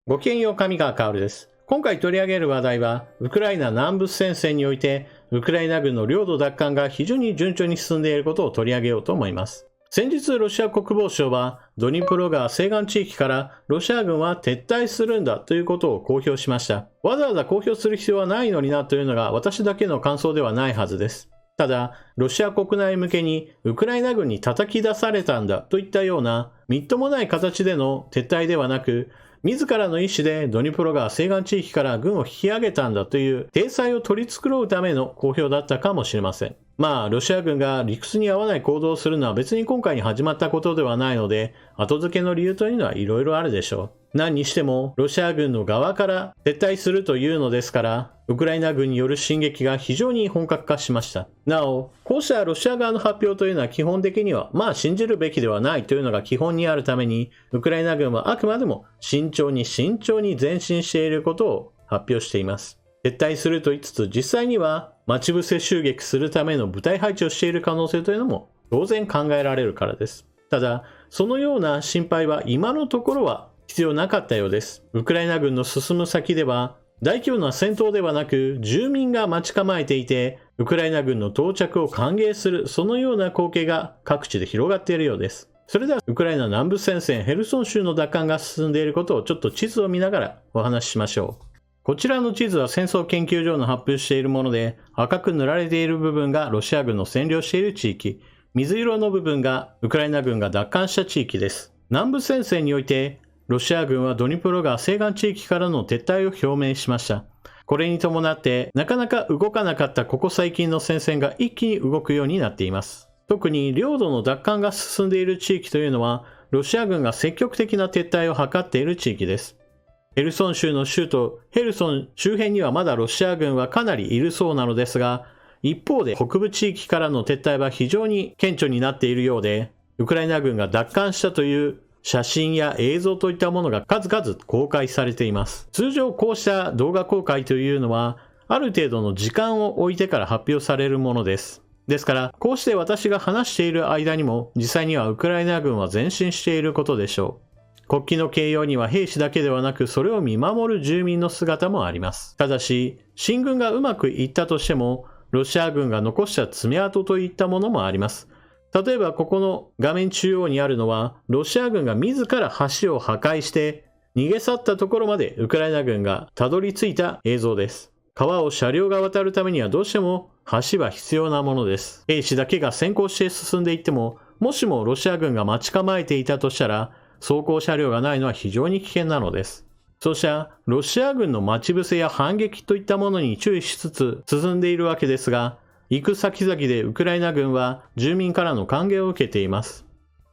ごきげんよう、上川薫です。今回取り上げる話題は、ウクライナ南部戦線において、ウクライナ軍の領土奪還が非常に順調に進んでいることを取り上げようと思います。先日、ロシア国防省は、ドニプロ川西岸地域からロシア軍は撤退するんだということを公表しました。わざわざ公表する必要はないのになというのが私だけの感想ではないはずです。ただ、ロシア国内向けにウクライナ軍に叩き出されたんだといったような、みっともない形での撤退ではなく、自らの意思でドニプロ川西岸地域から軍を引き上げたんだという体裁を取り繕うための公表だったかもしれません。ロシア軍が理屈に合わない行動をするのは別に今回に始まったことではないので、後付けの理由というのはいろいろあるでしょう。何にしても、ロシア軍の側から撤退するというのですから、ウクライナ軍による進撃が非常に本格化しました。なお、こうしたロシア側の発表というのは基本的には、信じるべきではないというのが基本にあるために、ウクライナ軍はあくまでも慎重に前進していることを発表しています。撤退すると言いつつ、実際には待ち伏せ襲撃するための部隊配置をしている可能性というのも当然考えられるからです。ただ、そのような心配は今のところは必要なかったようです。ウクライナ軍の進む先では、大規模な戦闘ではなく、住民が待ち構えていて、ウクライナ軍の到着を歓迎する、そのような光景が各地で広がっているようです。それでは、ウクライナ南部戦線ヘルソン州の奪還が進んでいることをちょっと地図を見ながらお話ししましょう。こちらの地図は戦争研究所の発表しているもので、赤く塗られている部分がロシア軍の占領している地域、水色の部分がウクライナ軍が奪還した地域です。南部戦線において、ロシア軍はドニプロ川西岸地域からの撤退を表明しました。これに伴って、なかなか動かなかったここ最近の戦線が一気に動くようになっています。特に領土の奪還が進んでいる地域というのは、ロシア軍が積極的な撤退を図っている地域です。ヘルソン州の州都ヘルソン周辺にはまだロシア軍はかなりいるそうなのですが、一方で北部地域からの撤退は非常に顕著になっているようで、ウクライナ軍が奪還したという写真や映像といったものが数々公開されています。通常こうした動画公開というのは、ある程度の時間を置いてから発表されるものです。ですから、こうして私が話している間にも、実際にはウクライナ軍は前進していることでしょう。国旗の掲揚には兵士だけではなく、それを見守る住民の姿もあります。ただし、進軍がうまくいったとしても、ロシア軍が残した爪痕といったものもあります。例えばここの画面中央にあるのは、ロシア軍が自ら橋を破壊して逃げ去ったところまでウクライナ軍がたどり着いた映像です。川を車両が渡るためにはどうしても橋は必要なものです。兵士だけが先行して進んでいっても、もしもロシア軍が待ち構えていたとしたら、装甲車両がないのは非常に危険なのです。そうしたロシア軍の待ち伏せや反撃といったものに注意しつつ進んでいるわけですが、行く先々でウクライナ軍は住民からの歓迎を受けています。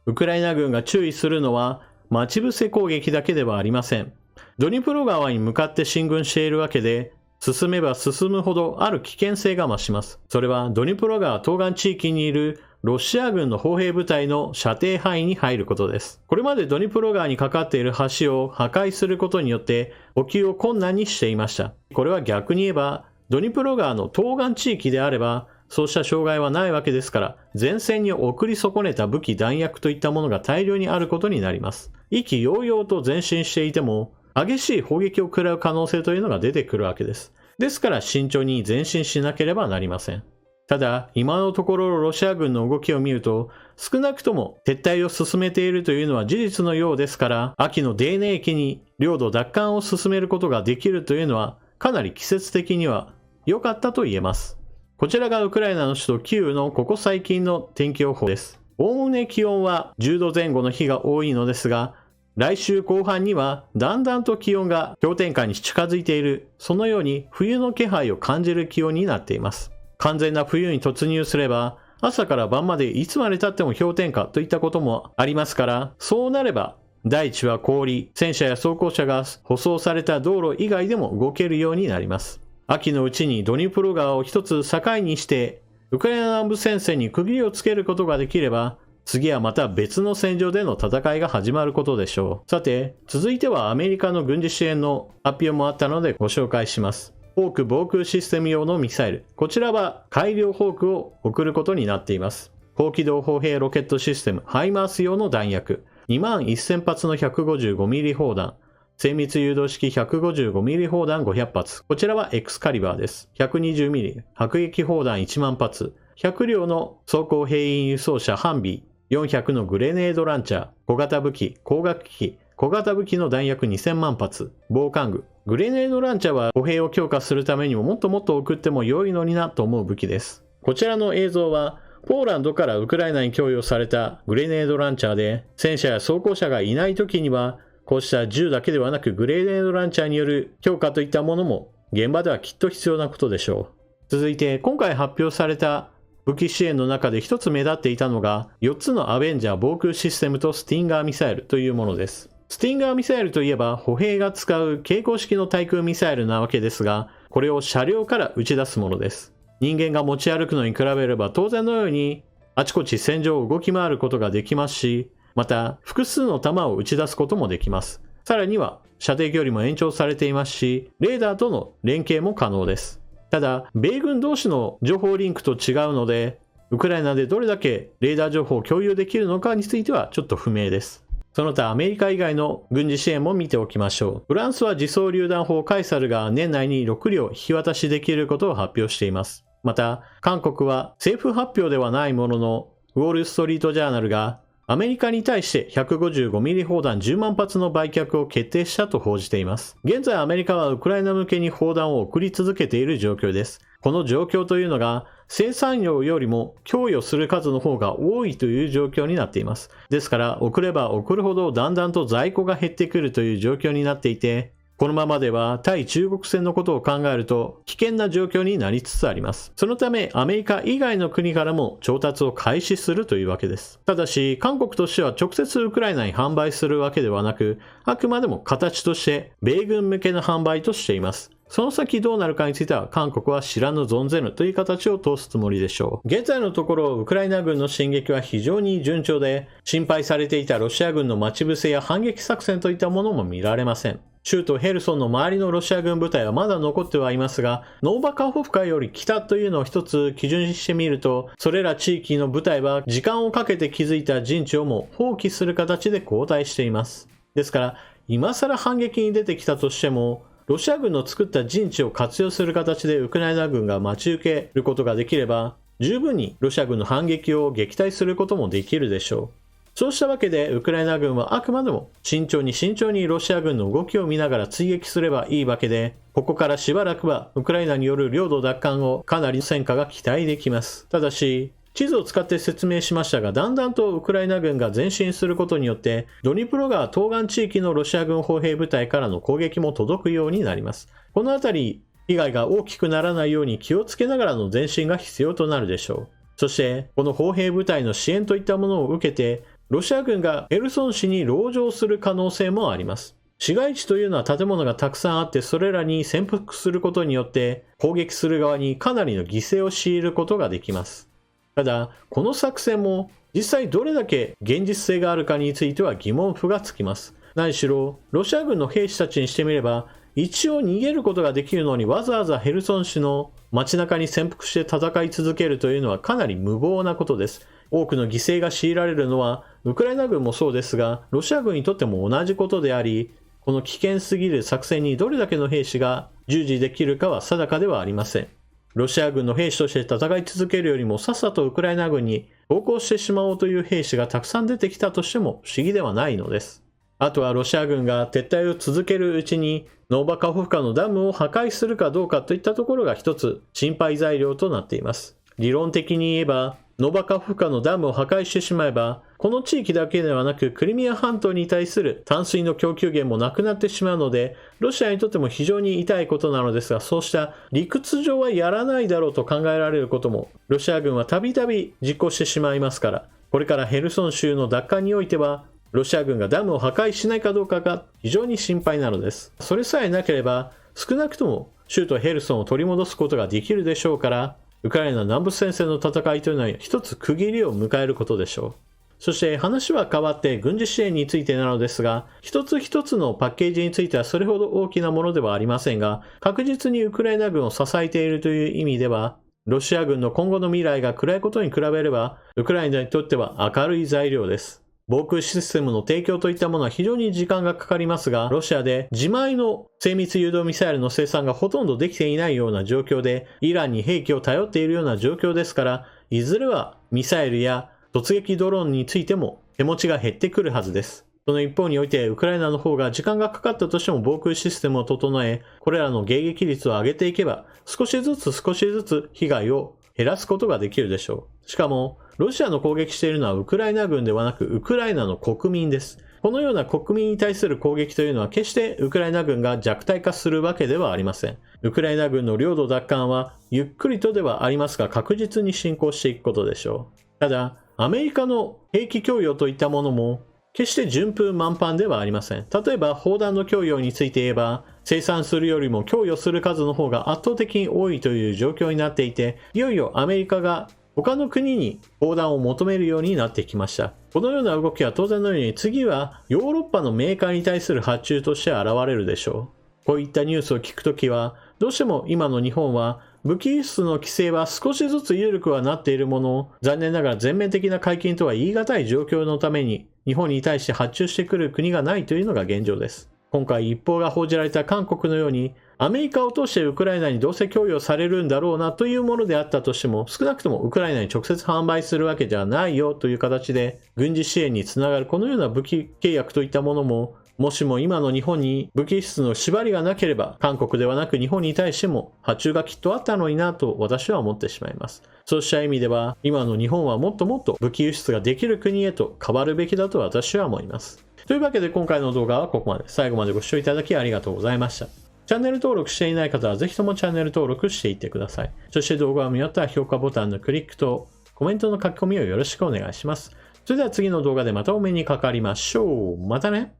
ウクライナ軍が注意するのは待ち伏せ攻撃だけではありません。ドニプロ川に向かって進軍しているわけで、進めば進むほどある危険性が増します。それはドニプロ川東岸地域にいるロシア軍の砲兵部隊の射程範囲に入ることです。これまでドニプロ川にかかっている橋を破壊することによって補給を困難にしていました。これは逆に言えば、ドニプロ川の東岸地域であれば、そうした障害はないわけですから、前線に送り損ねた武器弾薬といったものが大量にあることになります。意気揚々と前進していても、激しい砲撃を食らう可能性というのが出てくるわけです。ですから慎重に前進しなければなりません。ただ、今のところロシア軍の動きを見ると、少なくとも撤退を進めているというのは事実のようですから、秋の泥濘期に領土奪還を進めることができるというのは、かなり季節的には良かったと言えます。こちらがウクライナの首都キーウのここ最近の天気予報です。おおむね気温は10度前後の日が多いのですが、来週後半にはだんだんと気温が氷点下に近づいている、そのように冬の気配を感じる気温になっています。完全な冬に突入すれば、朝から晩までいつまで経っても氷点下といったこともありますから、そうなれば大地は凍り、戦車や装甲車が舗装された道路以外でも動けるようになります。秋のうちにドニプロ川を一つ境にして、ウクライナ南部戦線に区切りをつけることができれば、次はまた別の戦場での戦いが始まることでしょう。さて、続いてはアメリカの軍事支援の発表もあったのでご紹介します。ホーク防空システム用のミサイル。こちらは改良ホークを送ることになっています。高機動砲兵ロケットシステムハイマース用の弾薬。21000発の 155mm 砲弾。精密誘導式 155mm 砲弾500発。こちらはエクスカリバーです。120mm 迫撃砲弾1万発。100両の装甲兵員輸送車ハンビー。400のグレネードランチャー。小型武器、光学機器。小型武器の弾薬2000万発。防寒具。グレネードランチャーは歩兵を強化するためにももっともっと送っても良いのになと思う武器です。こちらの映像は、ポーランドからウクライナに供与されたグレネードランチャーで、戦車や装甲車がいない時には、こうした銃だけではなくグレネードランチャーによる強化といったものも現場ではきっと必要なことでしょう。続いて今回発表された武器支援の中で一つ目立っていたのが4つのアベンジャー防空システムとスティンガーミサイルというものです。スティンガーミサイルといえば歩兵が使う携行式の対空ミサイルなわけですが、これを車両から打ち出すものです。人間が持ち歩くのに比べれば当然のようにあちこち戦場を動き回ることができますし、また複数の弾を打ち出すこともできます。さらには射程距離も延長されていますし、レーダーとの連携も可能です。ただ、米軍同士の情報リンクと違うので、ウクライナでどれだけレーダー情報を共有できるのかについてはちょっと不明です。その他アメリカ以外の軍事支援も見ておきましょう。フランスは自走榴弾砲カイサルが年内に6両引き渡しできることを発表しています。また、韓国は政府発表ではないものの、ウォールストリートジャーナルがアメリカに対して 155mm 砲弾10万発の売却を決定したと報じています。現在アメリカはウクライナ向けに砲弾を送り続けている状況です。この状況というのが生産量よりも供与する数の方が多いという状況になっています。ですから送れば送るほどだんだんと在庫が減ってくるという状況になっていて、このままでは対中国戦のことを考えると危険な状況になりつつあります。そのためアメリカ以外の国からも調達を開始するというわけです。ただし韓国としては直接ウクライナに販売するわけではなく、あくまでも形として米軍向けの販売としています。その先どうなるかについては韓国は知らぬ存ぜぬという形を通すつもりでしょう。現在のところウクライナ軍の進撃は非常に順調で、心配されていたロシア軍の待ち伏せや反撃作戦といったものも見られません。州都ヘルソンの周りのロシア軍部隊はまだ残ってはいますが、ノーバカホフカより北というのを一つ基準にしてみると、それら地域の部隊は時間をかけて築いた陣地をも放棄する形で後退しています。ですから、今更反撃に出てきたとしても、ロシア軍の作った陣地を活用する形でウクライナ軍が待ち受けることができれば、十分にロシア軍の反撃を撃退することもできるでしょう。そうしたわけでウクライナ軍はあくまでも慎重にロシア軍の動きを見ながら追撃すればいいわけで、ここからしばらくはウクライナによる領土奪還をかなりの戦果が期待できます。ただし、地図を使って説明しましたが、だんだんとウクライナ軍が前進することによってドニプロ川東岸地域のロシア軍歩兵部隊からの攻撃も届くようになります。このあたり被害が大きくならないように気をつけながらの前進が必要となるでしょう。そしてこの歩兵部隊の支援といったものを受けてロシア軍がヘルソン市に籠城する可能性もあります。市街地というのは建物がたくさんあって、それらに潜伏することによって攻撃する側にかなりの犠牲を強いることができます。ただ、この作戦も実際どれだけ現実性があるかについては疑問符がつきます。何しろ、ロシア軍の兵士たちにしてみれば、一応逃げることができるのにわざわざヘルソン市の街中に潜伏して戦い続けるというのはかなり無謀なことです。多くの犠牲が強いられるのはウクライナ軍もそうですが、ロシア軍にとっても同じことであり、この危険すぎる作戦にどれだけの兵士が従事できるかは定かではありません。ロシア軍の兵士として戦い続けるよりもさっさとウクライナ軍に投降してしまおうという兵士がたくさん出てきたとしても不思議ではないのです。あとはロシア軍が撤退を続けるうちにノーバカホフカのダムを破壊するかどうかといったところが一つ心配材料となっています。理論的に言えばノーバカホフカのダムを破壊してしまえば、この地域だけではなくクリミア半島に対する淡水の供給源もなくなってしまうので、ロシアにとっても非常に痛いことなのですが、そうした理屈上はやらないだろうと考えられることもロシア軍はたびたび実行してしまいますから、これからヘルソン州の奪還においてはロシア軍がダムを破壊しないかどうかが非常に心配なのです。それさえなければ少なくとも州都ヘルソンを取り戻すことができるでしょうから、ウクライナ南部戦線の戦いというのは一つ区切りを迎えることでしょう。そして話は変わって軍事支援についてなのですが、一つ一つのパッケージについてはそれほど大きなものではありませんが、確実にウクライナ軍を支えているという意味では、ロシア軍の今後の未来が暗いことに比べれば、ウクライナにとっては明るい材料です。防空システムの提供といったものは非常に時間がかかりますが、ロシアで自前の精密誘導ミサイルの生産がほとんどできていないような状況で、イランに兵器を頼っているような状況ですから、いずれはミサイルや突撃ドローンについても手持ちが減ってくるはずです。その一方において、ウクライナの方が時間がかかったとしても防空システムを整え、これらの迎撃率を上げていけば、少しずつ被害を減らすことができるでしょう。しかも、ロシアの攻撃しているのはウクライナ軍ではなく、ウクライナの国民です。このような国民に対する攻撃というのは決してウクライナ軍が弱体化するわけではありません。ウクライナ軍の領土奪還はゆっくりとではありますが確実に進行していくことでしょう。ただ、アメリカの兵器供与といったものも決して順風満帆ではありません。例えば砲弾の供与について言えば、生産するよりも供与する数の方が圧倒的に多いという状況になっていて、いよいよアメリカが他の国に砲弾を求めるようになってきました。このような動きは当然のように次はヨーロッパのメーカーに対する発注として現れるでしょう。こういったニュースを聞くときは、どうしても今の日本は武器輸出の規制は少しずつ緩くはなっているものの、残念ながら全面的な解禁とは言い難い状況のために日本に対して発注してくる国がないというのが現状です。今回一報が報じられた韓国のように、アメリカを通してウクライナにどうせ供与されるんだろうなというものであったとしても、少なくともウクライナに直接販売するわけじゃないよという形で、軍事支援につながるこのような武器契約といったものも、もしも今の日本に武器輸出の縛りがなければ、韓国ではなく日本に対しても発注がきっとあったのになと私は思ってしまいます。そうした意味では、今の日本はもっともっと武器輸出ができる国へと変わるべきだと私は思います。というわけで今回の動画はここまで。最後までご視聴いただきありがとうございました。チャンネル登録していない方はぜひともチャンネル登録していってください。そして動画を見終わったら評価ボタンのクリックとコメントの書き込みをよろしくお願いします。それでは次の動画でまたお目にかかりましょう。またね。